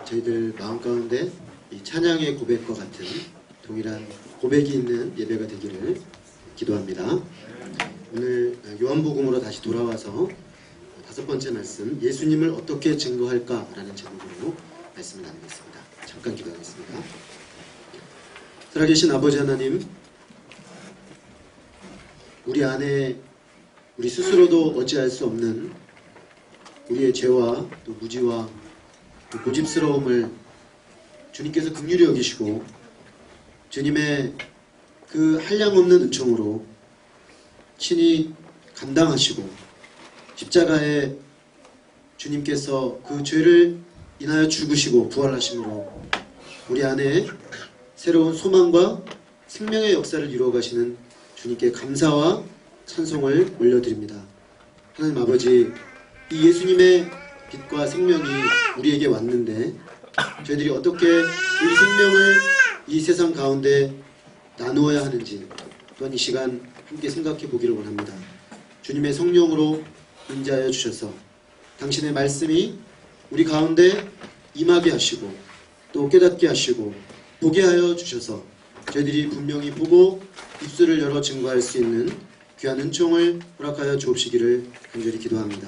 저희들 마음 가운데 이 찬양의 고백과 같은 동일한 고백이 있는 예배가 되기를 기도합니다. 오늘 요한복음으로 다시 돌아와서 5번째 말씀, 예수님을 어떻게 증거할까? 라는 제목으로 말씀을 나누겠습니다. 잠깐 기도하겠습니다. 살아계신 아버지 하나님, 우리 안에 우리 스스로도 어찌할 수 없는 우리의 죄와 또 무지와 또 고집스러움을 주님께서 긍휼히 여기시고 주님의 그 한량없는 은총으로 친히 감당하시고 십자가에 주님께서 그 죄를 인하여 죽으시고 부활하심으로 우리 안에 새로운 소망과 생명의 역사를 이루어 가시는 주님께 감사와 찬송을 올려드립니다. 하나님 아버지, 이 예수님의 빛과 생명이 우리에게 왔는데 저희들이 어떻게 이 생명을 이 세상 가운데 나누어야 하는지 또한 이 시간 함께 생각해 보기를 원합니다. 주님의 성령으로 임재하여 주셔서 당신의 말씀이 우리 가운데 임하게 하시고 또 깨닫게 하시고 보게 하여 주셔서 저희들이 분명히 보고 입술을 열어 증거할 수 있는 귀한 은총을 허락하여 주옵시기를 간절히 기도합니다.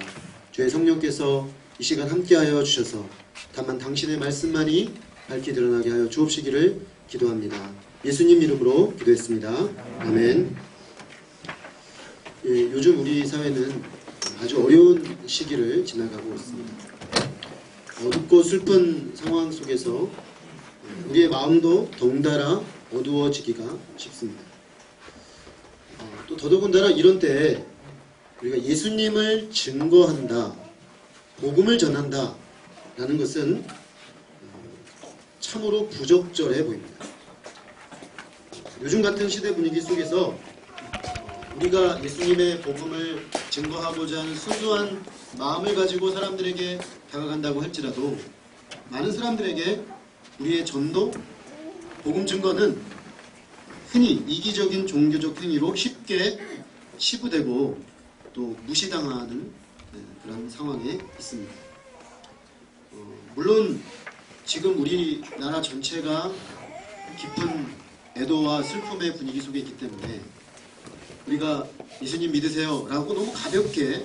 주의 성령께서 이 시간 함께하여 주셔서 다만 당신의 말씀만이 밝게 드러나게 하여 주옵시기를 기도합니다. 예수님 이름으로 기도했습니다. 아멘. 예, 요즘 우리 사회는 아주 어려운 시기를 지나가고 있습니다. 어둡고 슬픈 상황 속에서 우리의 마음도 덩달아 어두워지기가 쉽습니다. 또 더더군다나 이런 때에 우리가 예수님을 증거한다, 복음을 전한다 라는 것은 참으로 부적절해 보입니다. 요즘 같은 시대 분위기 속에서 우리가 예수님의 복음을 증거하고자 하는 순수한 마음을 가지고 사람들에게 다가간다고 할지라도 많은 사람들에게 우리의 전도, 복음 증거는 흔히 이기적인 종교적 행위로 쉽게 치부되고 또 무시당하는 그런 상황에 있습니다. 물론 지금 우리나라 전체가 깊은 애도와 슬픔의 분위기 속에 있기 때문에 우리가 예수님 믿으세요 라고 너무 가볍게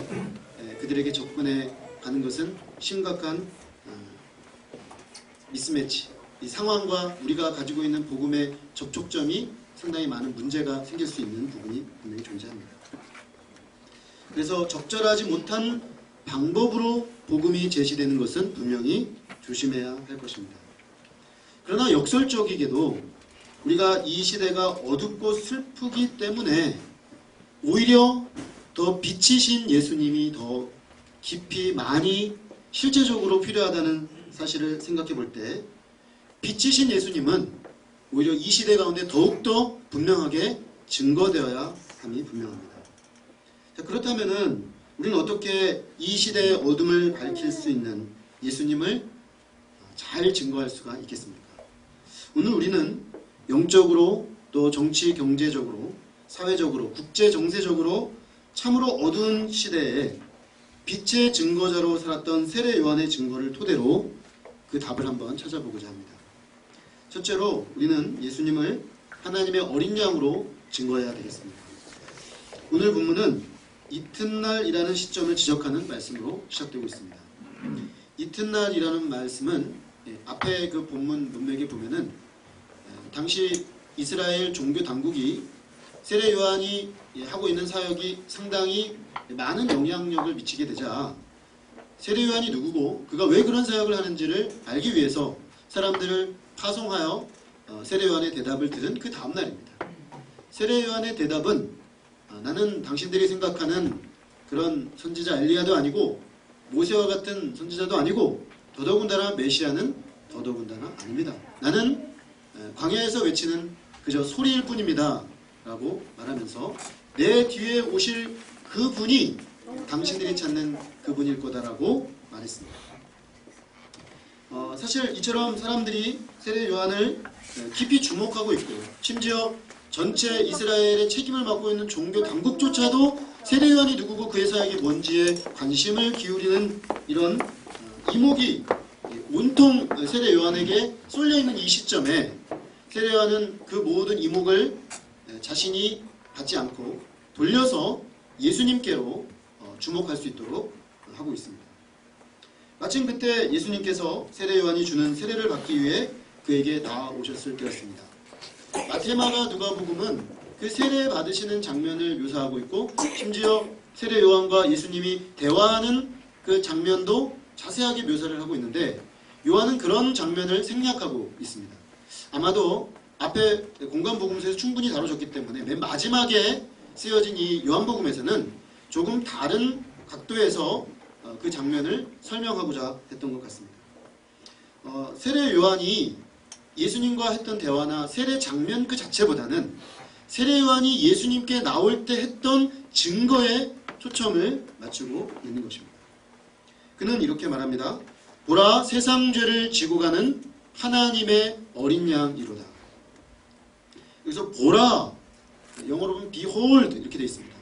그들에게 접근해 가는 것은 심각한 미스매치, 이 상황과 우리가 가지고 있는 복음의 접촉점이 상당히 많은 문제가 생길 수 있는 부분이 분명히 존재합니다. 그래서 적절하지 못한 방법으로 복음이 제시되는 것은 분명히 조심해야 할 것입니다. 그러나 역설적이게도 우리가 이 시대가 어둡고 슬프기 때문에 오히려 더 빛이신 예수님이 더 깊이 많이 실제적으로 필요하다는 사실을 생각해 볼 때 빛이신 예수님은 오히려 이 시대 가운데 더욱더 분명하게 증거되어야 함이 분명합니다. 자, 그렇다면은 우리는 어떻게 이 시대의 어둠을 밝힐 수 있는 예수님을 잘 증거할 수가 있겠습니까? 오늘 우리는 영적으로 또 정치, 경제적으로, 사회적으로, 국제 정세적으로 참으로 어두운 시대에 빛의 증거자로 살았던 세례 요한의 증거를 토대로 그 답을 한번 찾아보고자 합니다. 첫째로 우리는 예수님을 하나님의 어린 양으로 증거해야 되겠습니다. 오늘 본문은 이튿날이라는 시점을 지적하는 말씀으로 시작되고 있습니다. 이튿날이라는 말씀은 앞에 그 본문 문맥에 보면은 당시 이스라엘 종교 당국이 세례 요한이 하고 있는 사역이 상당히 많은 영향력을 미치게 되자 세례 요한이 누구고 그가 왜 그런 사역을 하는지를 알기 위해서 사람들을 파송하여 세례 요한의 대답을 들은 그 다음 날입니다. 세례 요한의 대답은 나는 당신들이 생각하는 그런 선지자 엘리야도 아니고 모세와 같은 선지자도 아니고 더더군다나 메시아는 더더군다나 아닙니다. 나는 광야에서 외치는 그저 소리일 뿐입니다 라고 말하면서 내 뒤에 오실 그분이 당신들이 찾는 그분일 거다라고 말했습니다. 사실 이처럼 사람들이 세례 요한을 깊이 주목하고 있고 심지어 전체 이스라엘의 책임을 맡고 있는 종교 당국조차도 세례 요한이 누구고 그의 사역이 뭔지에 관심을 기울이는 이런 이목이 온통 세례 요한에게 쏠려 있는 이 시점에 세례 요한은 그 모든 이목을 자신이 받지 않고 돌려서 예수님께로 주목할 수 있도록 하고 있습니다. 마침 그때 예수님께서 세례 요한이 주는 세례를 받기 위해 그에게 나아오셨을 때였습니다. 마태마가 누가복음은 그 세례 받으시는 장면을 묘사하고 있고 심지어 세례 요한과 예수님이 대화하는 그 장면도 자세하게 묘사를 하고 있는데 요한은 그런 장면을 생략하고 있습니다. 아마도 앞에 공관복음서에서 충분히 다뤄졌기 때문에 맨 마지막에 쓰여진 이 요한복음에서는 조금 다른 각도에서 그 장면을 설명하고자 했던 것 같습니다. 세례 요한이 예수님과 했던 대화나 세례 장면 그 자체보다는 세례 요한이 예수님께 나올 때 했던 증거에 초점을 맞추고 있는 것입니다. 그는 이렇게 말합니다. 보라, 세상 죄를 지고 가는 하나님의 어린 양이로다. 여기서 보라, 영어로 보면 behold 이렇게 되어 있습니다.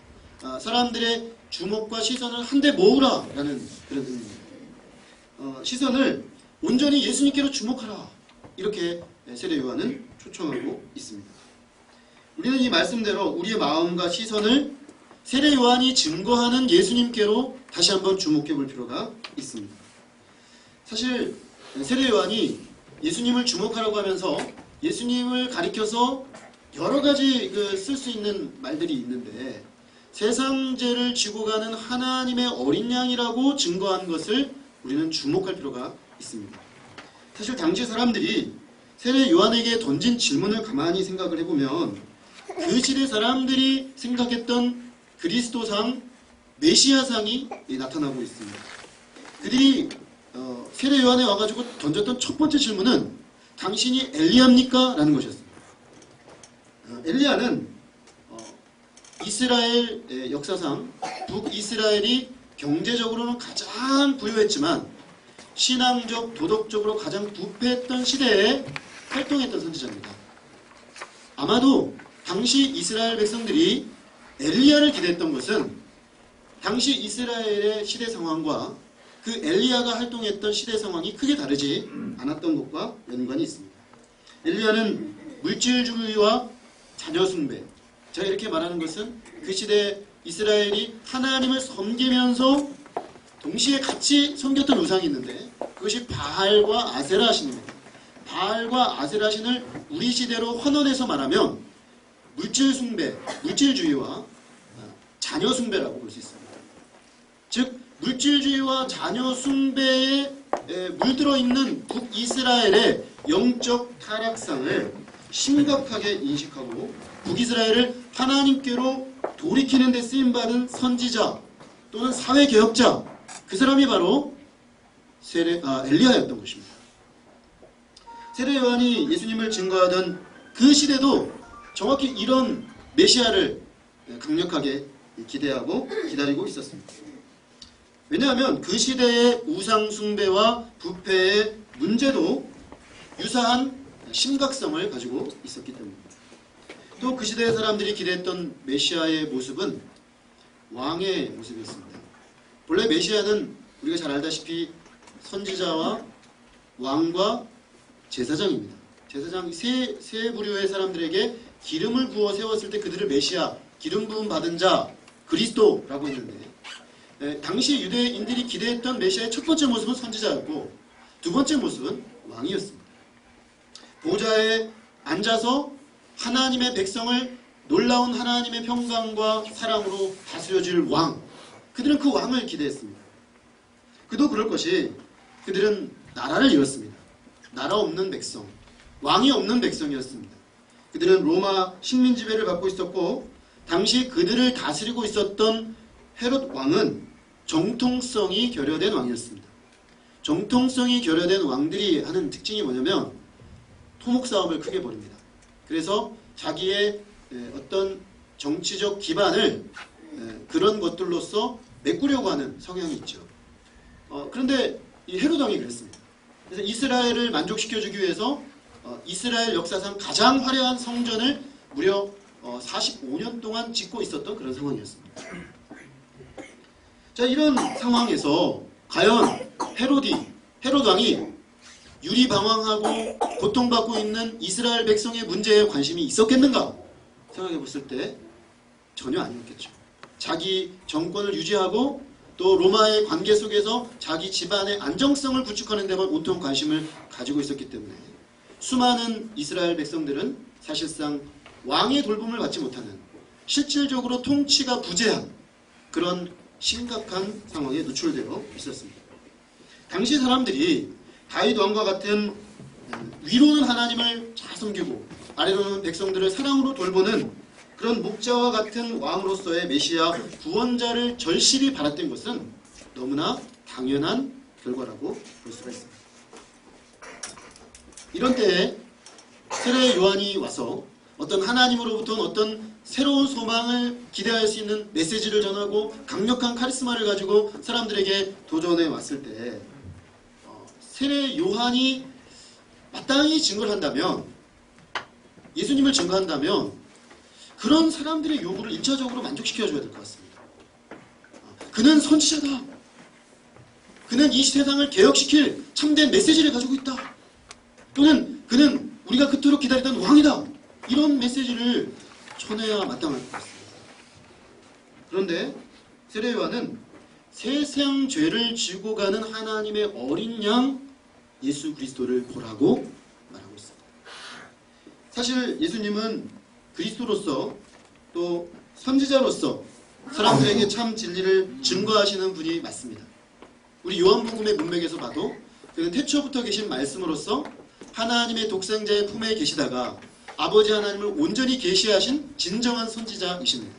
사람들의 주목과 시선을 한데 모으라 라는 그런 의미입니다. 시선을 온전히 예수님께로 주목하라, 이렇게 세례 요한은 초청하고 있습니다. 우리는 이 말씀대로 우리의 마음과 시선을 세례 요한이 증거하는 예수님께로 다시 한번 주목해 볼 필요가 있습니다. 사실 세례 요한이 예수님을 주목하라고 하면서 예수님을 가리켜서 여러 가지 쓸 수 있는 말들이 있는데 세상 죄를 지고 가는 하나님의 어린 양이라고 증거한 것을 우리는 주목할 필요가 있습니다. 사실 당시 사람들이 세례 요한에게 던진 질문을 가만히 생각을 해보면 그 시대 사람들이 생각했던 그리스도상, 메시아상이 나타나고 있습니다. 그들이 세례 요한에 와가지고 던졌던 첫 번째 질문은 당신이 엘리야입니까? 라는 것이었습니다. 엘리야는 이스라엘 역사상 북이스라엘이 경제적으로는 가장 부유했지만 신앙적, 도덕적으로 가장 부패했던 시대에 활동했던 선지자입니다. 아마도 당시 이스라엘 백성들이 엘리야를 기대했던 것은 당시 이스라엘의 시대 상황과 그 엘리야가 활동했던 시대 상황이 크게 다르지 않았던 것과 연관이 있습니다. 엘리야는 물질주의와 자녀숭배, 제가 이렇게 말하는 것은 그 시대 이스라엘이 하나님을 섬기면서 동시에 같이 섬겼던 우상이 있는데 그것이 바알과 아세라 신입니다. 바알과 아세라 신을 우리 시대로 환원해서 말하면 물질숭배, 물질주의와 자녀숭배라고 볼 수 있습니다. 즉 물질주의와 자녀숭배에 물들어 있는 북이스라엘의 영적 타락상을 심각하게 인식하고 북이스라엘을 하나님께로 돌이키는 데 쓰임받은 선지자 또는 사회개혁자, 그 사람이 바로 엘리야였던 것입니다. 세례 요한이 예수님을 증거하던 그 시대도 정확히 이런 메시아를 강력하게 기대하고 기다리고 있었습니다. 왜냐하면 그 시대의 우상숭배와 부패의 문제도 유사한 심각성을 가지고 있었기 때문입니다. 또 그 시대의 사람들이 기대했던 메시아의 모습은 왕의 모습이었습니다. 본래 메시아는 우리가 잘 알다시피 선지자와 왕과 제사장입니다. 제사장 세 부류의 사람들에게 기름을 부어 세웠을 때 그들을 메시아, 기름 부음 받은 자, 그리스도라고 했는데 당시 유대인들이 기대했던 메시아의 첫 번째 모습은 선지자였고 두 번째 모습은 왕이었습니다. 보좌에 앉아서 하나님의 백성을 놀라운 하나님의 평강과 사랑으로 다스려줄 왕, 그들은 그 왕을 기대했습니다. 그도 그럴 것이 그들은 나라를 잃었습니다. 나라 없는 백성, 왕이 없는 백성이었습니다. 그들은 로마 식민 지배를 받고 있었고 당시 그들을 다스리고 있었던 헤롯 왕은 정통성이 결여된 왕이었습니다. 정통성이 결여된 왕들이 하는 특징이 뭐냐면 토목사업을 크게 벌입니다. 그래서 자기의 어떤 정치적 기반을 그런 것들로서 메꾸려고 하는 성향이 있죠. 그런데 이 헤롯 왕이 그랬습니다. 그래서 이스라엘을 만족시켜주기 위해서 이스라엘 역사상 가장 화려한 성전을 무려 45년 동안 짓고 있었던 그런 상황이었습니다. 자, 이런 상황에서 과연 헤롯 왕이 유리방황하고 고통받고 있는 이스라엘 백성의 문제에 관심이 있었겠는가 생각해 봤을 때 전혀 아니었겠죠. 자기 정권을 유지하고 또 로마의 관계 속에서 자기 집안의 안정성을 구축하는 데만 온통 관심을 가지고 있었기 때문에 수많은 이스라엘 백성들은 사실상 왕의 돌봄을 받지 못하는 실질적으로 통치가 부재한 그런 심각한 상황에 노출되어 있었습니다. 당시 사람들이 다윗 왕과 같은 위로는 하나님을 잘 섬기고 아래로는 백성들을 사랑으로 돌보는 그런 목자와 같은 왕으로서의 메시아 구원자를 절실히 바랐던 것은 너무나 당연한 결과라고 볼 수가 있습니다. 이런 때에 세례 요한이 와서 어떤 하나님으로부터 어떤 새로운 소망을 기대할 수 있는 메시지를 전하고 강력한 카리스마를 가지고 사람들에게 도전해 왔을 때 세례 요한이 마땅히 증거를 한다면, 예수님을 증거한다면 그런 사람들의 요구를 1차적으로 만족시켜줘야 될 것 같습니다. 그는 선지자다. 그는 이 세상을 개혁시킬 참된 메시지를 가지고 있다. 또는 그는 우리가 그토록 기다리던 왕이다. 이런 메시지를 전해야 마땅할 것 같습니다. 그런데 세례 요한은 세상 죄를 지고 가는 하나님의 어린 양 예수 그리스도를 보라고 말하고 있습니다. 사실 예수님은 그리스도로서 또 선지자로서 사람들에게 참 진리를 증거하시는 분이 맞습니다. 우리 요한복음의 문맥에서 봐도 그는 태초부터 계신 말씀으로서 하나님의 독생자의 품에 계시다가 아버지 하나님을 온전히 계시하신 진정한 선지자이십니다.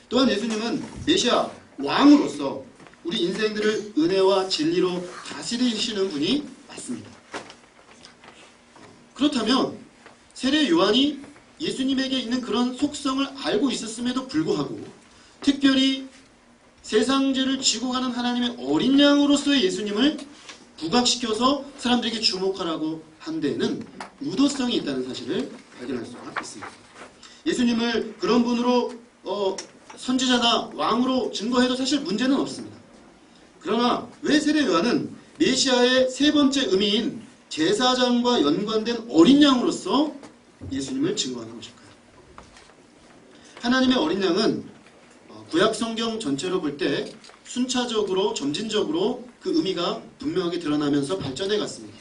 또한 예수님은 메시아 왕으로서 우리 인생들을 은혜와 진리로 다스리시는 분이 맞습니다. 그렇다면 세례 요한이 예수님에게 있는 그런 속성을 알고 있었음에도 불구하고 특별히 세상 죄를 지고 가는 하나님의 어린 양으로서의 예수님을 부각시켜서 사람들에게 주목하라고 한 데에는 의도성이 있다는 사실을 발견할 수가 있습니다. 예수님을 그런 분으로 선지자나 왕으로 증거해도 사실 문제는 없습니다. 그러나 왜 세례 요한은 메시아의 세 번째 의미인 제사장과 연관된 어린 양으로서 예수님을 증거하는 것일까요? 하나님의 어린 양은 구약 성경 전체로 볼 때 순차적으로 점진적으로 그 의미가 분명하게 드러나면서 발전해 갔습니다.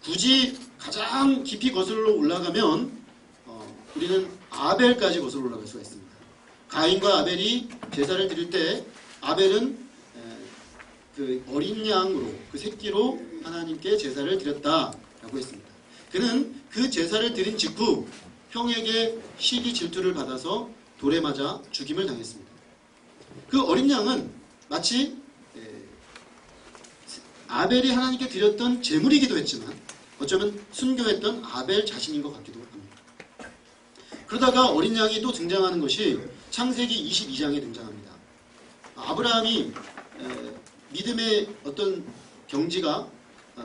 굳이 가장 깊이 거슬러 올라가면 우리는 아벨까지 거슬러 올라갈 수가 있습니다. 가인과 아벨이 제사를 드릴 때 아벨은 그 어린 양으로 그 새끼로 하나님께 제사를 드렸다라고 했습니다. 그는 그 제사를 드린 직후 형에게 시기 질투를 받아서 돌에 맞아 죽임을 당했습니다. 그 어린 양은 마치 아벨이 하나님께 드렸던 제물이기도 했지만 어쩌면 순교했던 아벨 자신인 것 같기도 합니다. 그러다가 어린 양이 또 등장하는 것이 창세기 22장에 등장합니다. 아브라함이 믿음의 어떤 경지가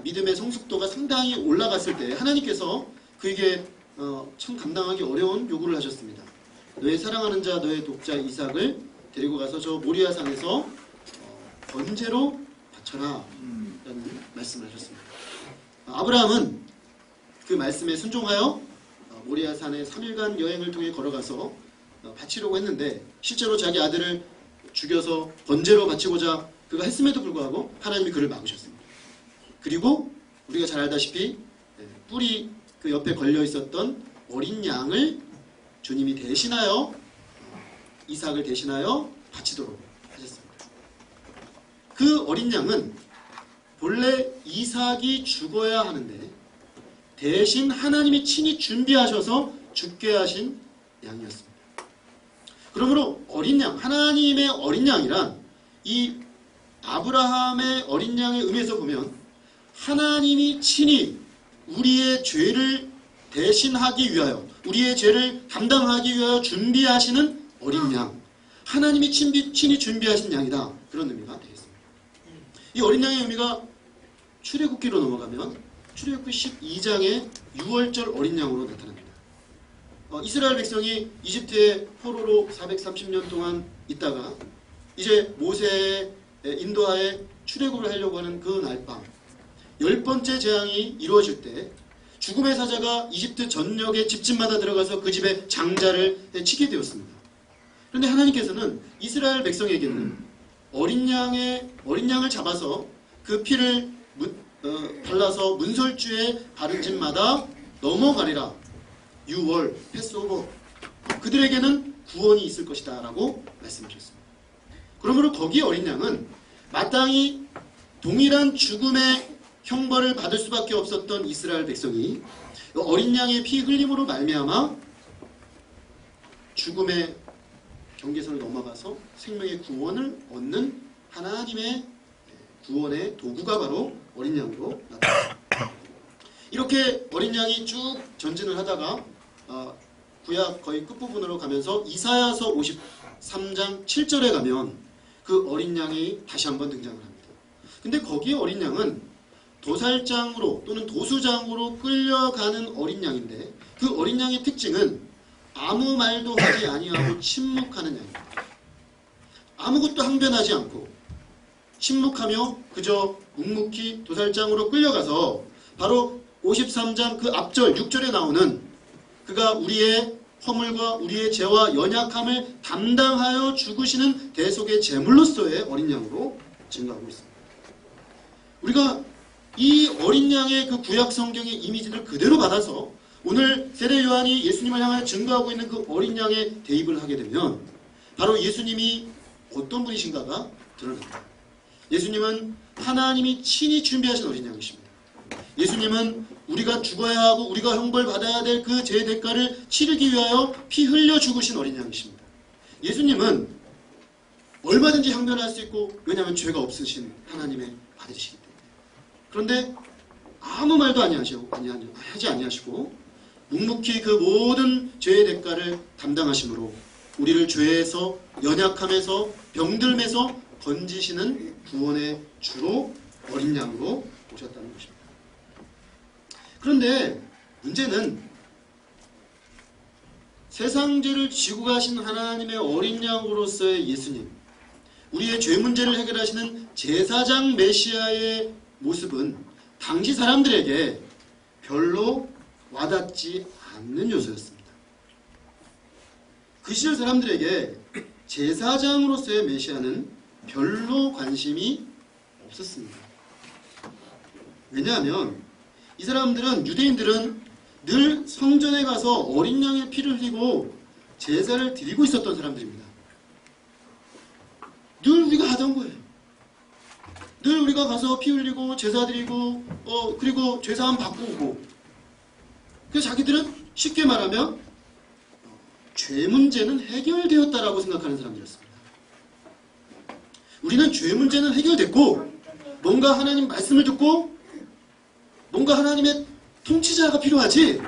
믿음의 성숙도가 상당히 올라갔을 때 하나님께서 그에게 참 감당하기 어려운 요구를 하셨습니다. 너의 사랑하는 자 너의 독자 이삭을 데리고 가서 저 모리아 산에서 번제로 바쳐라 라는 말씀을 하셨습니다. 아브라함은 그 말씀에 순종하여 모리아 산에 3일간 여행을 통해 걸어가서 바치려고 했는데 실제로 자기 아들을 죽여서 번제로 바치고자 그가 했음에도 불구하고 하나님이 그를 막으셨습니다. 그리고 우리가 잘 알다시피 뿔이 그 옆에 걸려 있었던 어린 양을 주님이 대신하여 이삭을 대신하여 바치도록 하셨습니다. 그 어린 양은 본래 이삭이 죽어야 하는데 대신 하나님이 친히 준비하셔서 죽게 하신 양이었습니다. 그러므로 어린 양, 하나님의 어린 양이란 이 아브라함의 어린 양의 의미에서 보면 하나님이 친히 우리의 죄를 대신하기 위하여 우리의 죄를 담당하기 위하여 준비하시는 어린 양, 하나님이 친히 준비하신 양이다. 그런 의미가 되겠습니다. 이 어린 양의 의미가 출애굽기로 넘어가면 출애굽기 12장의 6월절 어린 양으로 나타납니다. 이스라엘 백성이 이집트의 포로로 430년 동안 있다가 이제 모세의 인도하에 출애굽을 하려고 하는 그 날 밤 10번째 재앙이 이루어질 때 죽음의 사자가 이집트 전역의 집집마다 들어가서 그 집에 장자를 치게 되었습니다. 그런데 하나님께서는 이스라엘 백성에게는 어린 양을 잡아서 그 피를 발라서 문설주에 바른 집마다 넘어가리라. 6월 패스오버. 그들에게는 구원이 있을 것이다 라고 말씀하셨습니다. 그러므로 거기 어린 양은 마땅히 동일한 죽음의 형벌을 받을 수밖에 없었던 이스라엘 백성이 어린 양의 피 흘림으로 말미암아 죽음의 경계선을 넘어가서 생명의 구원을 얻는 하나님의 구원의 도구가 바로 어린 양으로 나타났습니다. 이렇게 어린 양이 쭉 전진을 하다가 구약 거의 끝부분으로 가면서 이사야서 53장 7절에 가면 그 어린 양이 다시 한번 등장을 합니다. 근데 거기에 어린 양은 도살장으로 또는 도수장으로 끌려가는 어린 양인데 그 어린 양의 특징은 아무 말도 하지 아니하고 침묵하는 양입니다. 아무것도 항변하지 않고 침묵하며 그저 묵묵히 도살장으로 끌려가서 바로 53장 그 앞절 6절에 나오는 그가 우리의 허물과 우리의 죄와 연약함을 담당하여 죽으시는 대속의 제물로서의 어린 양으로 증거하고 있습니다. 우리가 이 어린 양의 그 구약 성경의 이미지를 그대로 받아서 오늘 세례 요한이 예수님을 향하여 증거하고 있는 그 어린 양에 대입을 하게 되면 바로 예수님이 어떤 분이신가가 드러납니다. 예수님은 하나님이 친히 준비하신 어린 양이십니다. 예수님은 우리가 죽어야 하고 우리가 형벌받아야 될 그 죄의 대가를 치르기 위하여 피 흘려 죽으신 어린 양이십니다. 예수님은 얼마든지 항변할 수 있고 왜냐하면 죄가 없으신 하나님의 아들이시기 때문에. 그런데 아무 말도 하지 아니하시고 묵묵히 그 모든 죄의 대가를 담당하심으로 우리를 죄에서 연약함에서 병들매서 건지시는 구원의 주로 어린 양으로 오셨다는 것입니다. 그런데 문제는 세상 죄를 지고 가신 하나님의 어린 양으로서의 예수님, 우리의 죄 문제를 해결하시는 제사장 메시아의 모습은 당시 사람들에게 별로 와닿지 않는 요소였습니다. 그 시절 사람들에게 제사장으로서의 메시아는 별로 관심이 없었습니다. 왜냐하면 이 사람들은, 유대인들은 늘 성전에 가서 어린 양의 피를 흘리고 제사를 드리고 있었던 사람들입니다. 늘 우리가 하던 거예요. 늘 우리가 가서 피 흘리고 제사 드리고 그리고 죄사함 받고 오고. 그래서 자기들은 쉽게 말하면 죄 문제는 해결되었다라고 생각하는 사람들이었습니다. 우리는 죄 문제는 해결됐고 뭔가 하나님 말씀을 듣고 뭔가 하나님의 통치자가 필요하지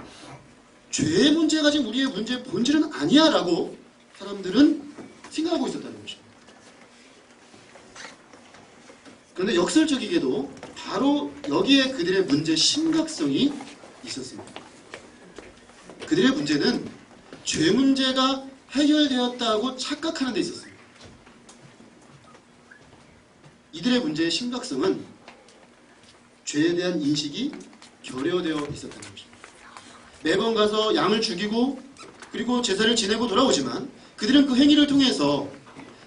죄의 문제가 지금 우리의 문제의 본질은 아니야 라고 사람들은 생각하고 있었다는 것입니다. 그런데 역설적이게도 바로 여기에 그들의 문제의 심각성이 있었습니다. 그들의 문제는 죄 문제가 해결되었다고 착각하는 데 있었습니다. 이들의 문제의 심각성은 죄에 대한 인식이 결여되어 있었다는 것입니다. 매번 가서 양을 죽이고 그리고 제사를 지내고 돌아오지만 그들은 그 행위를 통해서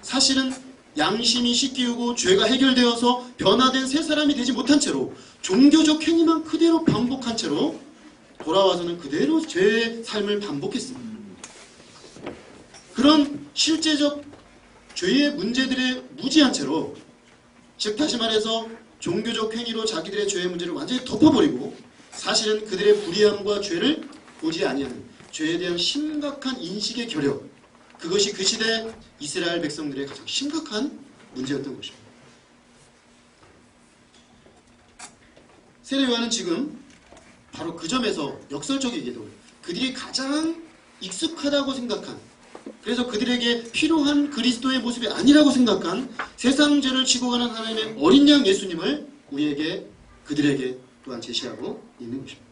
사실은 양심이 씻기우고 죄가 해결되어서 변화된 새 사람이 되지 못한 채로 종교적 행위만 그대로 반복한 채로 돌아와서는 그대로 죄의 삶을 반복했습니다. 그런 실제적 죄의 문제들에 무지한 채로, 즉 다시 말해서 종교적 행위로 자기들의 죄의 문제를 완전히 덮어버리고 사실은 그들의 불의함과 죄를 보지 아니하는 죄에 대한 심각한 인식의 결여, 그것이 그 시대 이스라엘 백성들의 가장 심각한 문제였던 것입니다. 세례 요한은 지금 바로 그 점에서 역설적이게도 그들이 가장 익숙하다고 생각한, 그래서 그들에게 필요한 그리스도의 모습이 아니라고 생각한 세상 죄를 지고 가는 하나님의 어린 양 예수님을 우리에게, 그들에게 또한 제시하고 있는 것입니다.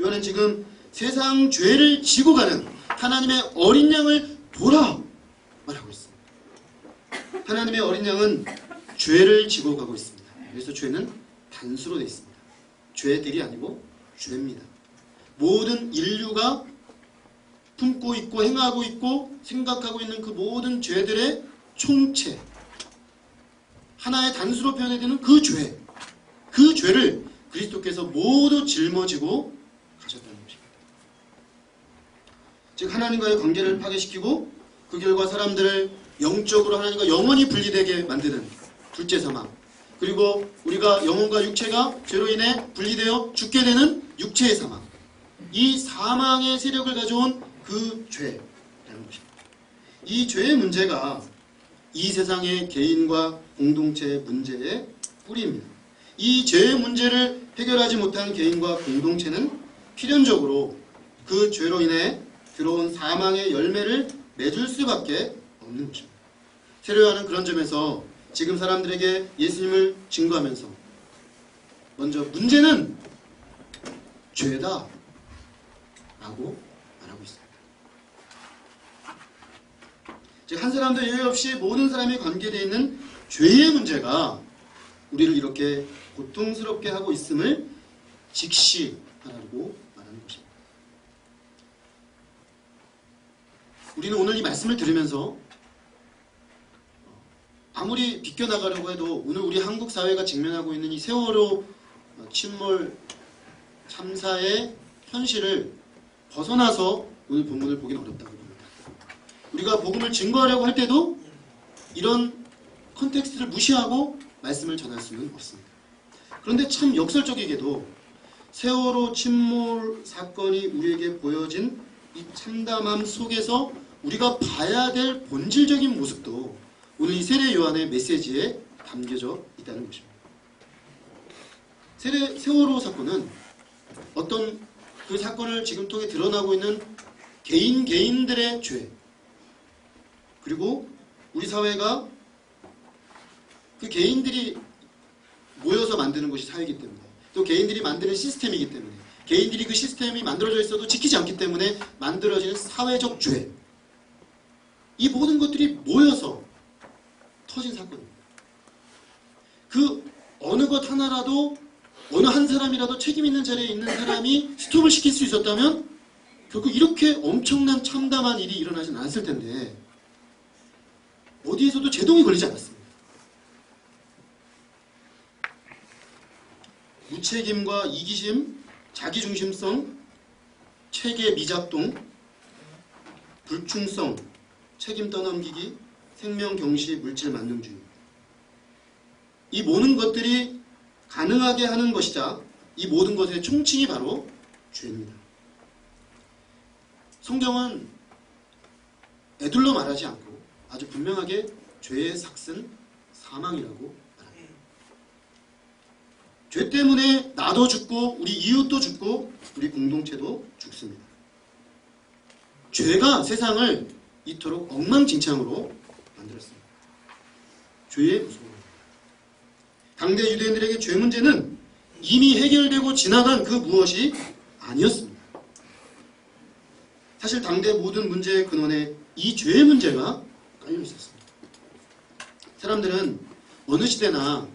요한은 지금 세상 죄를 지고 가는 하나님의 어린 양을 보라 말하고 있습니다. 하나님의 어린 양은 죄를 지고 가고 있습니다. 그래서 죄는 단수로 되어 있습니다. 죄들이 아니고 죄입니다. 모든 인류가 품고 있고 행하고 있고 생각하고 있는 그 모든 죄들의 총체, 하나의 단수로 표현되는 그 죄, 그 죄를 그리스도께서 모두 짊어지고 가셨다는 것입니다. 즉 하나님과의 관계를 파괴시키고 그 결과 사람들을 영적으로 하나님과 영원히 분리되게 만드는 둘째 사망, 그리고 우리가 영혼과 육체가 죄로 인해 분리되어 죽게 되는 육체의 사망, 이 사망의 세력을 가져온 그 죄라는 것입니다. 이 죄의 문제가 이 세상의 개인과 공동체의 문제의 뿌리입니다. 이 죄의 문제를 해결하지 못한 개인과 공동체는 필연적으로 그 죄로 인해 들어온 사망의 열매를 맺을 수밖에 없는 것입니다. 세례요한은 그런 점에서 지금 사람들에게 예수님을 증거하면서 먼저 문제는 죄다 라고 말하고 있습니다. 즉 한 사람도 예외 없이 모든 사람이 관계되어 있는 죄의 문제가 우리를 이렇게 고통스럽게 하고 있음을 직시하라고 말하는 것입니다. 우리는 오늘 이 말씀을 들으면서 아무리 비껴나가려고 해도 오늘 우리 한국 사회가 직면하고 있는 이 세월호 침몰 참사의 현실을 벗어나서 오늘 본문을 보기는 어렵다고 봅니다. 우리가 복음을 증거하려고 할 때도 이런 컨텍스트를 무시하고 말씀을 전할 수는 없습니다. 그런데 참 역설적이게도 세월호 침몰 사건이 우리에게 보여진 이 참담함 속에서 우리가 봐야 될 본질적인 모습도 오늘 이 세례 요한의 메시지에 담겨져 있다는 것입니다. 세월호 사건은 어떤 그 사건을 지금 통해 드러나고 있는 개인들의 죄, 그리고 우리 사회가 그 개인들이 모여서 만드는 것이 사회이기 때문에, 또 개인들이 만드는 시스템이기 때문에, 개인들이 그 시스템이 만들어져 있어도 지키지 않기 때문에 만들어지는 사회적 죄, 이 모든 것들이 모여서 터진 사건입니다. 그 어느 것 하나라도, 어느 한 사람이라도 책임 있는 자리에 있는 사람이 스톱을 시킬 수 있었다면 결국 이렇게 엄청난 참담한 일이 일어나진 않았을 텐데 어디에서도 제동이 걸리지 않았습니다. 무책임과 이기심, 자기중심성, 체계 미작동, 불충성, 책임 떠넘기기, 생명경시, 물질 만능주의, 이 모든 것들이 가능하게 하는 것이자 이 모든 것의 총칭이 바로 죄입니다. 성경은 애둘러 말하지 않고 아주 분명하게 죄의 삭은 사망이라고 말합니다. 죄 때문에 나도 죽고 우리 이웃도 죽고 우리 공동체도 죽습니다. 죄가 세상을 이토록 엉망진창으로 만들었습니다. 죄의 무서움. 당대 유대인들에게 죄 문제는 이미 해결되고 지나간 그 무엇이 아니었습니다. 사실 당대 모든 문제의 근원에 이 죄의 문제가 깔려 있었습니다. 사람들은 어느 시대나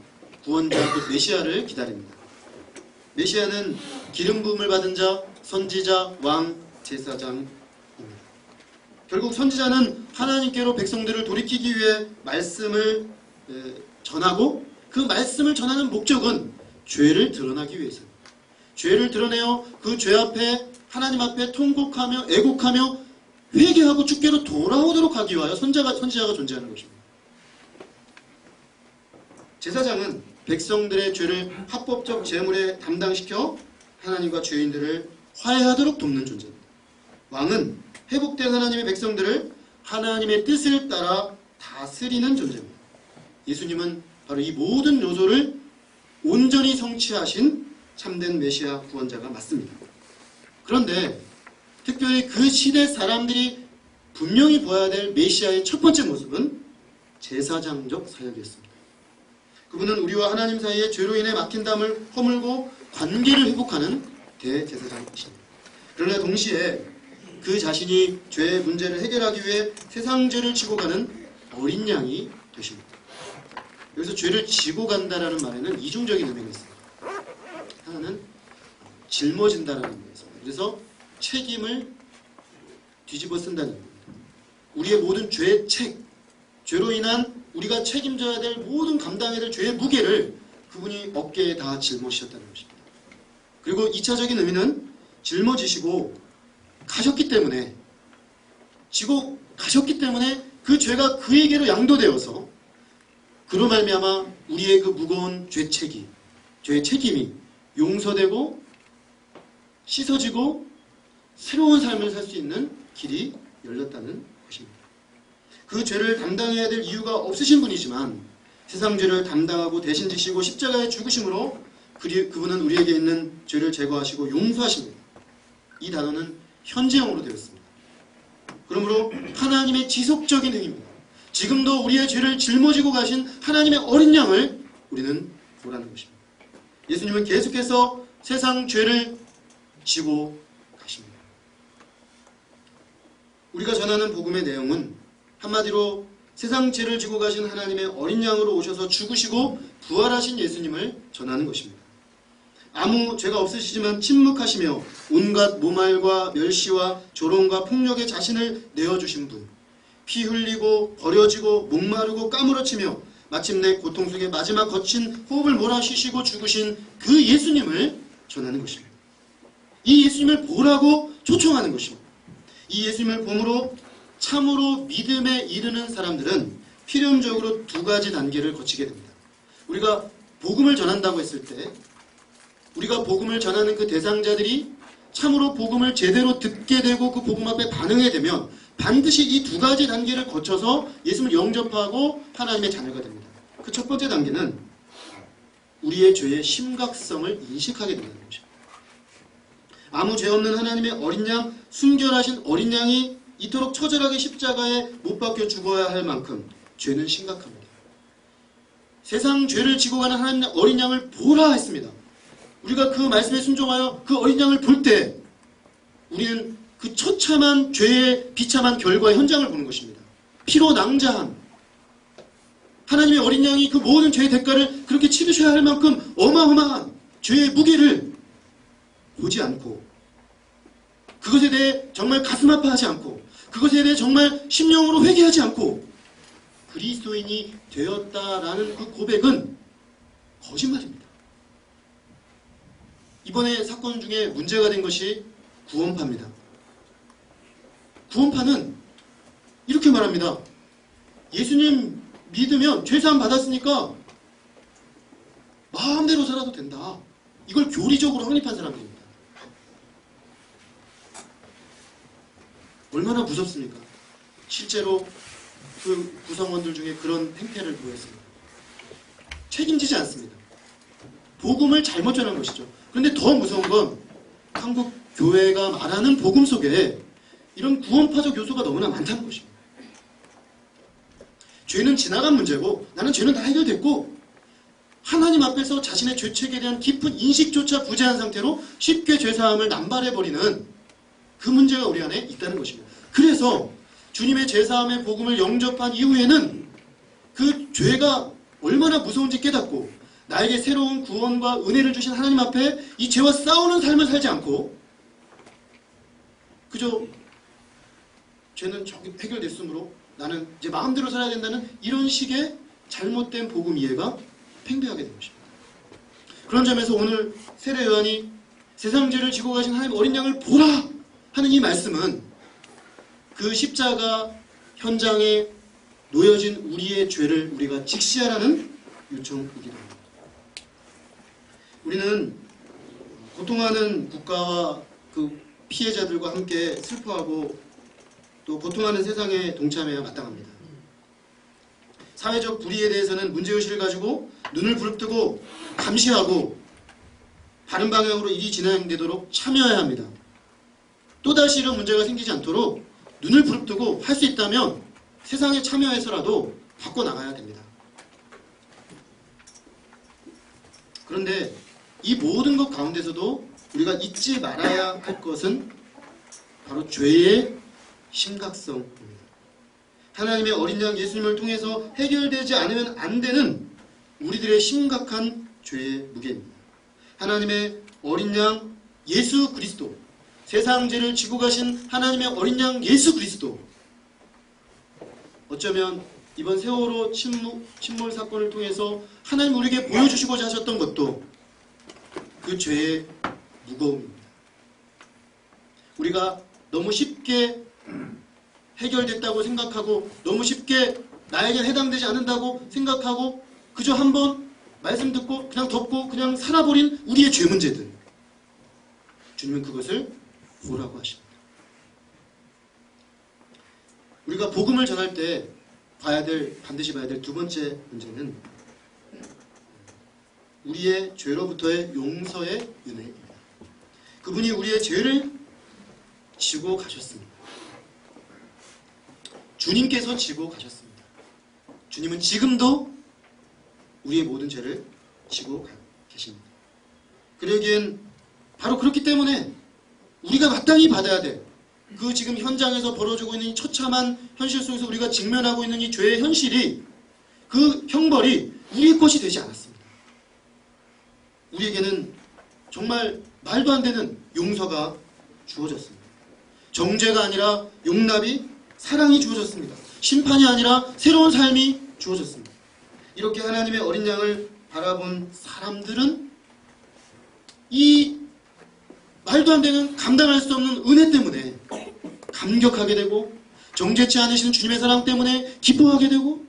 구원자, 곧 메시아를 기다립니다. 메시아는 기름 부음을 받은 자, 선지자, 왕, 제사장입니다. 결국 선지자는 하나님께로 백성들을 돌이키기 위해 말씀을 전하고 그 말씀을 전하는 목적은 죄를 드러나기 위해서입니다. 죄를 드러내어 그 죄 앞에 하나님 앞에 통곡하며 애곡하며 회개하고 주께로 돌아오도록 하기 위하여 선지자가 존재하는 것입니다. 제사장은 백성들의 죄를 합법적 제물에 담당시켜 하나님과 죄인들을 화해하도록 돕는 존재입니다. 왕은 회복된 하나님의 백성들을 하나님의 뜻을 따라 다스리는 존재입니다. 예수님은 바로 이 모든 요소를 온전히 성취하신 참된 메시아 구원자가 맞습니다. 그런데 특별히 그 시대 사람들이 분명히 보아야 될 메시아의 첫 번째 모습은 제사장적 사역이었습니다. 그분은 우리와 하나님 사이에 죄로 인해 막힌 담을 허물고 관계를 회복하는 대제사장이십니다. 그러나 동시에 그 자신이 죄의 문제를 해결하기 위해 세상 죄를 지고 가는 어린 양이 되십니다. 여기서 죄를 지고 간다라는 말에는 이중적인 의미가 있습니다. 짊어진다는 의미에서 그래서 책임을 뒤집어 쓴다는 겁니다. 우리의 모든 죄의 책, 죄로 인한 우리가 책임져야 될 모든 감당해야 될 죄의 무게를 그분이 어깨에 다 짊어지셨다는 것입니다. 그리고 2차적인 의미는 짊어지시고 가셨기 때문에 지고 가셨기 때문에 그 죄가 그에게로 양도되어서 그로 말미암아 우리의 그 무거운 죄의 책임이 용서되고 씻어지고 새로운 삶을 살 수 있는 길이 열렸다는 것입니다. 그 죄를 담당해야 될 이유가 없으신 분이지만 세상 죄를 담당하고 대신 지시고 십자가에 죽으심으로 그분은 우리에게 있는 죄를 제거하시고 용서하십니다. 이 단어는 현재형으로 되었습니다. 그러므로 하나님의 지속적인 행위입니다. 지금도 우리의 죄를 짊어지고 가신 하나님의 어린 양을 우리는 보라는 것입니다. 예수님은 계속해서 세상 죄를 지고 가십니다. 우리가 전하는 복음의 내용은 한마디로 세상 죄를 지고 가신 하나님의 어린 양으로 오셔서 죽으시고 부활하신 예수님을 전하는 것입니다. 아무 죄가 없으시지만 침묵하시며 온갖 모말과 멸시와 조롱과 폭력에 자신을 내어주신 분, 피 흘리고 버려지고 목마르고 까무러치며 마침내 고통 속에 마지막 거친 호흡을 몰아쉬시고 죽으신 그 예수님을 전하는 것입니다. 이 예수님을 보라고 초청하는 것입니다. 이 예수님을 봄으로 참으로 믿음에 이르는 사람들은 필연적으로 두 가지 단계를 거치게 됩니다. 우리가 복음을 전한다고 했을 때 우리가 복음을 전하는 그 대상자들이 참으로 복음을 제대로 듣게 되고 그 복음 앞에 반응하게 되면 반드시 이 두 가지 단계를 거쳐서 예수님을 영접하고 하나님의 자녀가 됩니다. 그 첫 번째 단계는 우리의 죄의 심각성을 인식하게 된다는 것입니다. 아무 죄 없는 하나님의 어린 양, 순결하신 어린 양이 이토록 처절하게 십자가에 못 박혀 죽어야 할 만큼 죄는 심각합니다. 세상 죄를 지고 가는 하나님의 어린 양을 보라 했습니다. 우리가 그 말씀에 순종하여 그 어린 양을 볼 때 우리는 그 처참한 죄의 비참한 결과의 현장을 보는 것입니다. 피로 낭자한 하나님의 어린 양이 그 모든 죄의 대가를 그렇게 치르셔야 할 만큼 어마어마한 죄의 무게를 보지 않고 그것에 대해 정말 가슴 아파하지 않고 그것에 대해 정말 심령으로 회개하지 않고 그리스도인이 되었다라는 그 고백은 거짓말입니다. 이번에 사건 중에 문제가 된 것이 구원파입니다. 구원파는 이렇게 말합니다. 예수님 믿으면 죄사함 받았으니까 마음대로 살아도 된다. 이걸 교리적으로 확립한 사람들입니다. 얼마나 무섭습니까? 실제로 그 구성원들 중에 그런 행태를 보였습니다. 책임지지 않습니다. 복음을 잘못 전한 것이죠. 그런데 더 무서운 건 한국 교회가 말하는 복음 속에 이런 구원파적 요소가 너무나 많다는 것입니다. 죄는 지나간 문제고 나는 죄는 다 해결됐고 하나님 앞에서 자신의 죄책에 대한 깊은 인식조차 부재한 상태로 쉽게 죄사함을 남발해버리는 그 문제가 우리 안에 있다는 것입니다. 그래서 주님의 죄사함의 복음을 영접한 이후에는 그 죄가 얼마나 무서운지 깨닫고 나에게 새로운 구원과 은혜를 주신 하나님 앞에 이 죄와 싸우는 삶을 살지 않고 그저 죄는 저기 해결됐으므로 나는 이제 마음대로 살아야 된다는 이런 식의 잘못된 복음 이해가 팽배하게 된 것입니다. 그런 점에서 오늘 세례 요한이 세상 죄를 지고 가신 하나님 어린 양을 보라 하는 이 말씀은 그 십자가 현장에 놓여진 우리의 죄를 우리가 직시하라는 요청이기도 합니다. 우리는 고통하는 국가와 그 피해자들과 함께 슬퍼하고 또 고통하는 세상에 동참해야 마땅합니다. 사회적 불의에 대해서는 문제의식을 가지고 눈을 부릅뜨고 감시하고 바른 방향으로 일이 진행되도록 참여해야 합니다. 또다시 이런 문제가 생기지 않도록 눈을 부릅뜨고 할 수 있다면 세상에 참여해서라도 바꿔나가야 됩니다. 그런데 이 모든 것 가운데서도 우리가 잊지 말아야 할 것은 바로 죄의 심각성입니다. 하나님의 어린 양 예수님을 통해서 해결되지 않으면 안 되는 우리들의 심각한 죄의 무게입니다. 하나님의 어린 양 예수 그리스도, 세상 죄를 지고 가신 하나님의 어린 양 예수 그리스도, 어쩌면 이번 세월호 침몰 사건을 통해서 하나님 우리에게 보여주시고자 하셨던 것도 그 죄의 무거움입니다. 우리가 너무 쉽게 해결됐다고 생각하고 너무 쉽게 나에게 해당되지 않는다고 생각하고 그저 한번 말씀 듣고 그냥 덮고 그냥 살아버린 우리의 죄 문제들, 주님은 그것을 보라고 하십니다. 우리가 복음을 전할 때 반드시 봐야 될 두 번째 문제는 우리의 죄로부터의 용서의 은혜입니다. 그분이 우리의 죄를 지고 가셨습니다. 주님께서 지고 가셨습니다. 주님은 지금도 우리의 모든 죄를 지고 계십니다. 그러기엔 바로 그렇기 때문에 우리가 마땅히 받아야 될 그 지금 현장에서 벌어지고 있는 이 처참한 현실 속에서 우리가 직면하고 있는 이 죄의 현실이, 그 형벌이 우리의 것이 되지 않았습니다. 우리에게는 정말 말도 안 되는 용서가 주어졌습니다. 정죄가 아니라 용납이, 사랑이 주어졌습니다. 심판이 아니라 새로운 삶이 주어졌습니다. 이렇게 하나님의 어린 양을 바라본 사람들은 이 말도 안 되는, 감당할 수 없는 은혜 때문에 감격하게 되고, 정죄치 않으시는 주님의 사랑 때문에 기뻐하게 되고,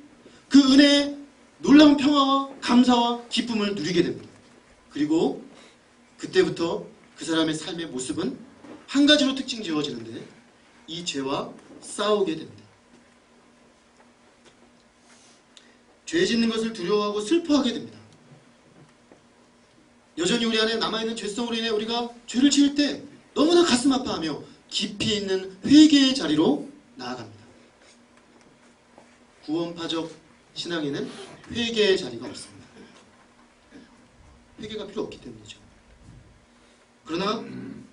그 은혜의 놀라운 평화와 감사와 기쁨을 누리게 됩니다. 그리고 그때부터 그 사람의 삶의 모습은 한 가지로 특징 지어지는데, 이 죄와 싸우게 됩니다. 죄 짓는 것을 두려워하고 슬퍼하게 됩니다. 여전히 우리 안에 남아있는 죄성으로 인해 우리가 죄를 지을 때 너무나 가슴 아파하며 깊이 있는 회개의 자리로 나아갑니다. 구원파적 신앙에는 회개의 자리가 없습니다. 회개가 필요 없기 때문이죠. 그러나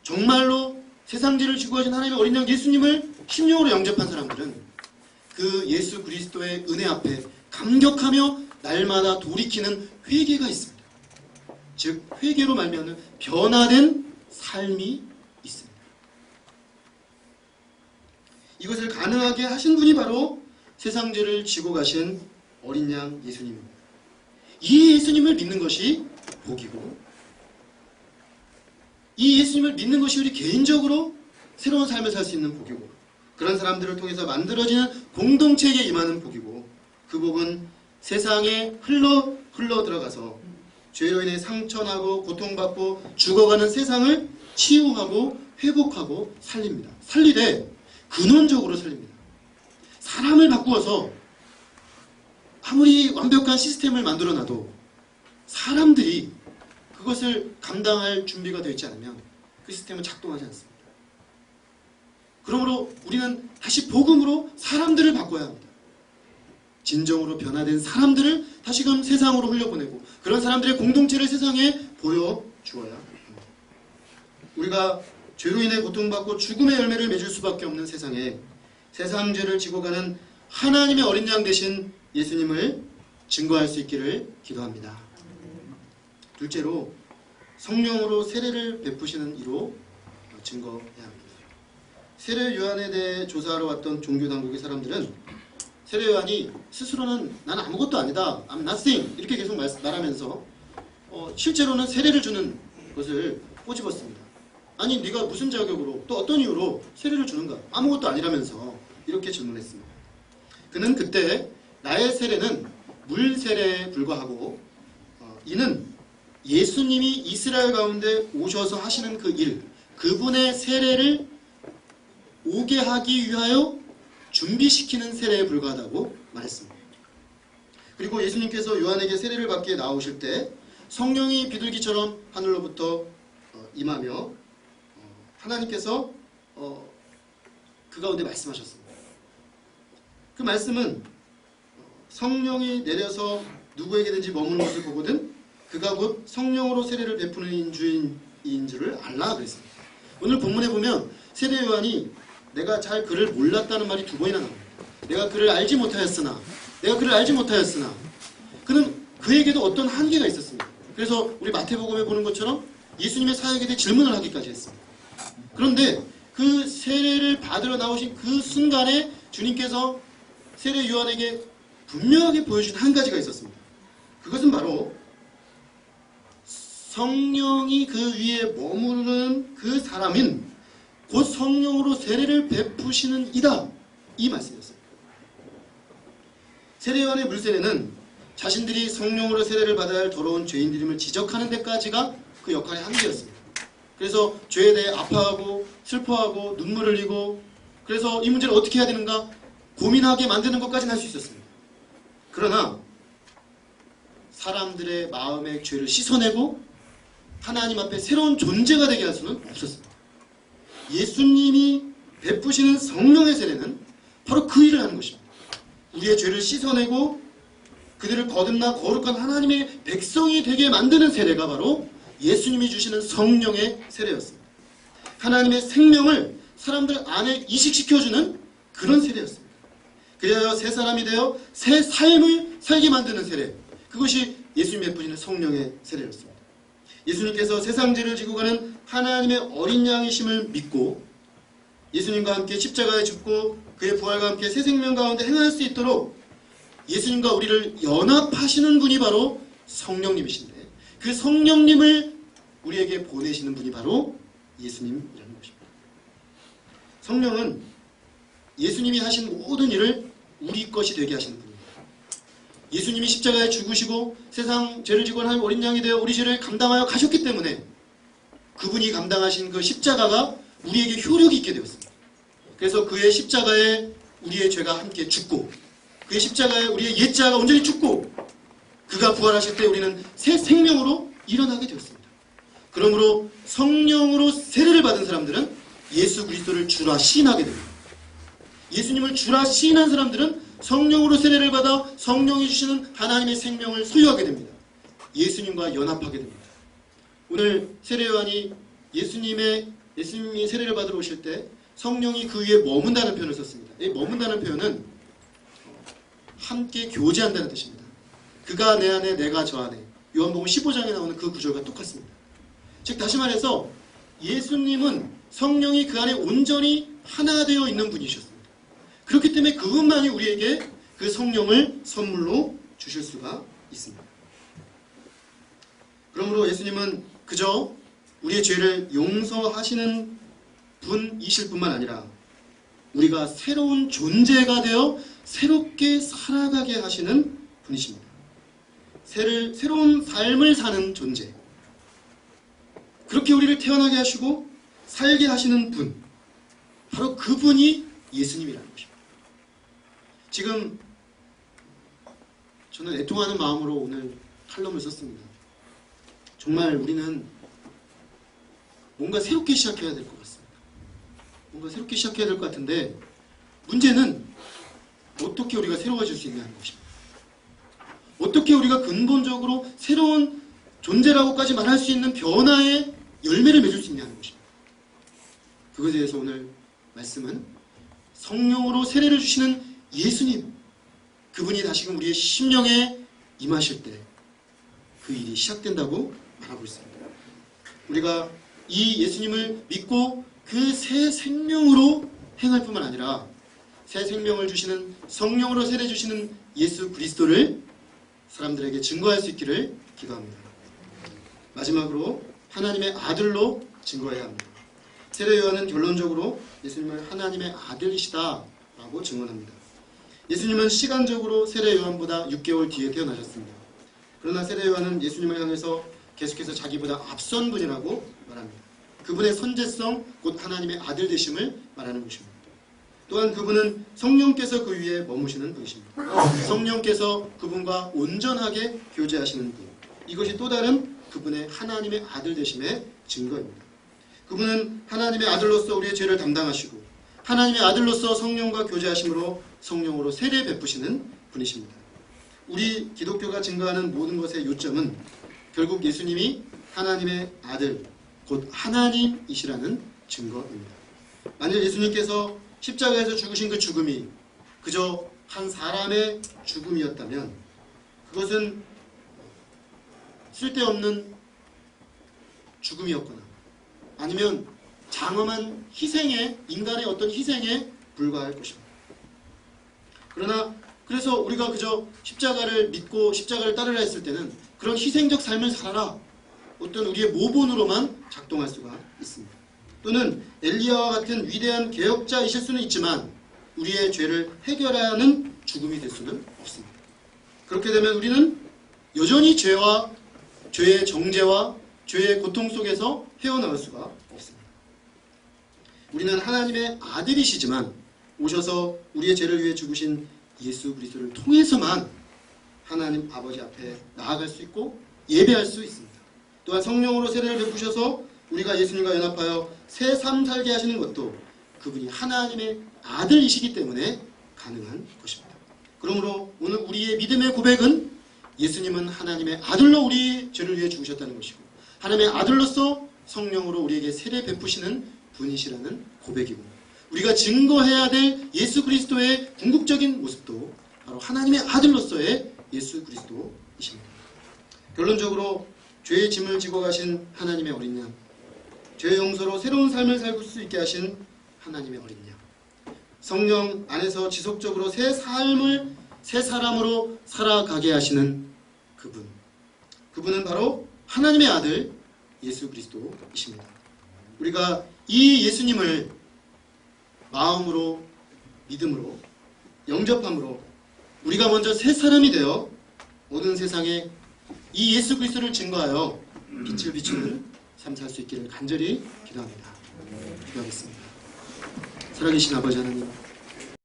정말로 세상 죄를 지고 가신 하나님의 어린 양 예수님을 심령으로 영접한 사람들은 그 예수 그리스도의 은혜 앞에 감격하며 날마다 돌이키는 회개가 있습니다. 즉 회개로 말미암는 변화된 삶이 있습니다. 이것을 가능하게 하신 분이 바로 세상 죄를 지고 가신 어린 양 예수님입니다. 이 예수님을 믿는 것이 복이고, 이 예수님을 믿는 것이 우리 개인적으로 새로운 삶을 살 수 있는 복이고, 그런 사람들을 통해서 만들어지는 공동체에 임하는 복이고, 그 복은 세상에 흘러 들어가서 죄로 인해 상처나고 고통받고 죽어가는 세상을 치유하고 회복하고 살립니다. 살리되 근원적으로 살립니다. 사람을 바꾸어서 아무리 완벽한 시스템을 만들어놔도 사람들이 그것을 감당할 준비가 되어 있지 않으면 그 시스템은 작동하지 않습니다. 그러므로 우리는 다시 복음으로 사람들을 바꿔야 합니다. 진정으로 변화된 사람들을 다시금 세상으로 흘려보내고, 그런 사람들의 공동체를 세상에 보여주어야 합니다. 우리가 죄로 인해 고통받고 죽음의 열매를 맺을 수밖에 없는 세상에 세상 죄를 지고 가는 하나님의 어린 양 되신 예수님을 증거할 수 있기를 기도합니다. 둘째로 성령으로 세례를 베푸시는 이로 증거해야 합니다. 세례 요한에 대해 조사하러 왔던 종교당국의 사람들은 세례 요한이 스스로는 나는 아무것도 아니다, I'm nothing 이렇게 계속 말하면서 실제로는 세례를 주는 것을 꼬집었습니다. 아니 네가 무슨 자격으로 또 어떤 이유로 세례를 주는가, 아무것도 아니라면서 이렇게 질문했습니다. 그는 그때 나의 세례는 물 세례에 불과하고 이는 예수님이 이스라엘 가운데 오셔서 하시는 그 일, 그분의 세례를 오게 하기 위하여 준비시키는 세례에 불과하다고 말했습니다. 그리고 예수님께서 요한에게 세례를 받기에 나오실 때 성령이 비둘기처럼 하늘로부터 임하며 하나님께서 그 가운데 말씀하셨습니다. 그 말씀은 성령이 내려서 누구에게든지 머무는 것을 보거든 그가 곧 성령으로 세례를 베푸는 인주인 줄을 알라 그랬습니다. 오늘 본문에 보면 세례 요한이 내가 잘 그를 몰랐다는 말이 두 번이나 나옵니다. 내가 그를 알지 못하였으나 그는 그에게도 어떤 한계가 있었습니다. 그래서 우리 마태복음에 보는 것처럼 예수님의 사역에 대해 질문을 하기까지 했습니다. 그런데 그 세례를 받으러 나오신 그 순간에 주님께서 세례 요한에게 분명하게 보여준 한 가지가 있었습니다. 그것은 바로 성령이 그 위에 머무르는 그 사람인 곧 성령으로 세례를 베푸시는 이다. 이 말씀이었어요. 세례 요한의 물세례는 자신들이 성령으로 세례를 받아야 할 더러운 죄인들임을 지적하는 데까지가 그 역할의 한계였습니다. 그래서 죄에 대해 아파하고 슬퍼하고 눈물 흘리고 그래서 이 문제를 어떻게 해야 되는가 고민하게 만드는 것까지는 할 수 있었습니다. 그러나 사람들의 마음의 죄를 씻어내고 하나님 앞에 새로운 존재가 되게 할 수는 없었습니다. 예수님이 베푸시는 성령의 세례는 바로 그 일을 하는 것입니다. 우리의 죄를 씻어내고 그들을 거듭나 거룩한 하나님의 백성이 되게 만드는 세례가 바로 예수님이 주시는 성령의 세례였습니다. 하나님의 생명을 사람들 안에 이식시켜주는 그런 세례였습니다. 그리하여 새 사람이 되어 새 삶을 살게 만드는 세례, 그것이 예수님이 베푸시는 성령의 세례였습니다. 예수님께서 세상 죄를 지고 가는 하나님의 어린 양이심을 믿고 예수님과 함께 십자가에 죽고 그의 부활과 함께 새 생명 가운데 행할 수 있도록 예수님과 우리를 연합하시는 분이 바로 성령님이신데 그 성령님을 우리에게 보내시는 분이 바로 예수님이라는 것입니다. 성령은 예수님이 하신 모든 일을 우리 것이 되게 하시는 분입니다. 예수님이 십자가에 죽으시고 세상 죄를 지고 하나님 어린 양이 되어 우리 죄를 감당하여 가셨기 때문에 그분이 감당하신 그 십자가가 우리에게 효력이 있게 되었습니다. 그래서 그의 십자가에 우리의 죄가 함께 죽고 그의 십자가에 우리의 옛자가 온전히 죽고 그가 부활하실 때 우리는 새 생명으로 일어나게 되었습니다. 그러므로 성령으로 세례를 받은 사람들은 예수 그리스도를 주라 시인하게 됩니다. 예수님을 주라 시인한 사람들은 성령으로 세례를 받아 성령이 주시는 하나님의 생명을 소유하게 됩니다. 예수님과 연합하게 됩니다. 오늘 세례 요한이 예수님이 세례를 받으러 오실 때 성령이 그 위에 머문다는 표현을 썼습니다. 이 머문다는 표현은 함께 교제한다는 뜻입니다. 그가 내 안에 내가 저 안에 요한복음 15장에 나오는 그 구절과 똑같습니다. 즉 다시 말해서 예수님은 성령이 그 안에 온전히 하나 되어 있는 분이셨습니다. 그렇기 때문에 그분만이 우리에게 그 성령을 선물로 주실 수가 있습니다. 그러므로 예수님은 그저 우리의 죄를 용서하시는 분이실 뿐만 아니라 우리가 새로운 존재가 되어 새롭게 살아가게 하시는 분이십니다. 새로운 삶을 사는 존재. 그렇게 우리를 태어나게 하시고 살게 하시는 분. 바로 그분이 예수님이라는 것입니다. 지금 저는 애통하는 마음으로 오늘 칼럼을 썼습니다. 정말 우리는 뭔가 새롭게 시작해야 될 것 같습니다. 뭔가 새롭게 시작해야 될 것 같은데 문제는 어떻게 우리가 새로워질 수 있냐는 것입니다. 어떻게 우리가 근본적으로 새로운 존재라고까지 말할 수 있는 변화의 열매를 맺을 수 있냐는 것입니다. 그것에 대해서 오늘 말씀은 성령으로 세례를 주시는 예수님, 그분이 다시금 우리의 심령에 임하실 때 그 일이 시작된다고 말하고 있습니다. 우리가 이 예수님을 믿고 그 새 생명으로 행할 뿐만 아니라 새 생명을 주시는 성령으로 세례 주시는 예수 그리스도를 사람들에게 증거할 수 있기를 기도합니다. 마지막으로 하나님의 아들로 증거해야 합니다. 세례 요한은 결론적으로 예수님을 하나님의 아들이시다 라고 증언합니다. 예수님은 시간적으로 세례 요한보다 6개월 뒤에 태어나셨습니다. 그러나 세례 요한은 예수님을 향해서 계속해서 자기보다 앞선 분이라고 말합니다. 그분의 선제성, 곧 하나님의 아들 되심을 말하는 것입니다. 또한 그분은 성령께서 그 위에 머무시는 분이십니다. 성령께서 그분과 온전하게 교제하시는 분. 이것이 또 다른 그분의 하나님의 아들 되심의 증거입니다. 그분은 하나님의 아들로서 우리의 죄를 담당하시고 하나님의 아들로서 성령과 교제하심으로 성령으로 세례 베푸시는 분이십니다. 우리 기독교가 증거하는 모든 것의 요점은 결국 예수님이 하나님의 아들, 곧 하나님이시라는 증거입니다. 만약 예수님께서 십자가에서 죽으신 그 죽음이 그저 한 사람의 죽음이었다면 그것은 쓸데없는 죽음이었거나 아니면 장엄한 희생에, 인간의 어떤 희생에 불과할 것입니다. 그러나 그래서 우리가 그저 십자가를 믿고 십자가를 따르라 했을 때는 그런 희생적 삶을 살아라, 어떤 우리의 모본으로만 작동할 수가 있습니다. 또는 엘리야와 같은 위대한 개혁자이실 수는 있지만 우리의 죄를 해결하는 죽음이 될 수는 없습니다. 그렇게 되면 우리는 여전히 죄와 죄의 정죄와 죄의 고통 속에서 헤어나올 수가 없습니다. 우리는 하나님의 아들이시지만 오셔서 우리의 죄를 위해 죽으신 예수 그리스도를 통해서만 하나님 아버지 앞에 나아갈 수 있고 예배할 수 있습니다. 또한 성령으로 세례를 베푸셔서 우리가 예수님과 연합하여 새 삶 살게 하시는 것도 그분이 하나님의 아들이시기 때문에 가능한 것입니다. 그러므로 오늘 우리의 믿음의 고백은 예수님은 하나님의 아들로 우리 죄를 위해 죽으셨다는 것이고 하나님의 아들로서 성령으로 우리에게 세례 베푸시는 분이시라는 고백이고 우리가 증거해야 될 예수 그리스도의 궁극적인 모습도 바로 하나님의 아들로서의 예수 그리스도이십니다. 결론적으로 죄의 짐을 지고 가신 하나님의 어린 양, 죄의 용서로 새로운 삶을 살 수 있게 하신 하나님의 어린 양, 성령 안에서 지속적으로 새 삶을 새 사람으로 살아가게 하시는 그분은 바로 하나님의 아들 예수 그리스도이십니다. 우리가 이 예수님을 마음으로 믿음으로 영접함으로 우리가 먼저 새 사람이 되어 모든 세상에 이 예수 그리스도를 증거하여 빛을 비추는 삶 살 수 있기를 간절히 기도합니다. 기도하겠습니다. 살아계신 아버지 하나님,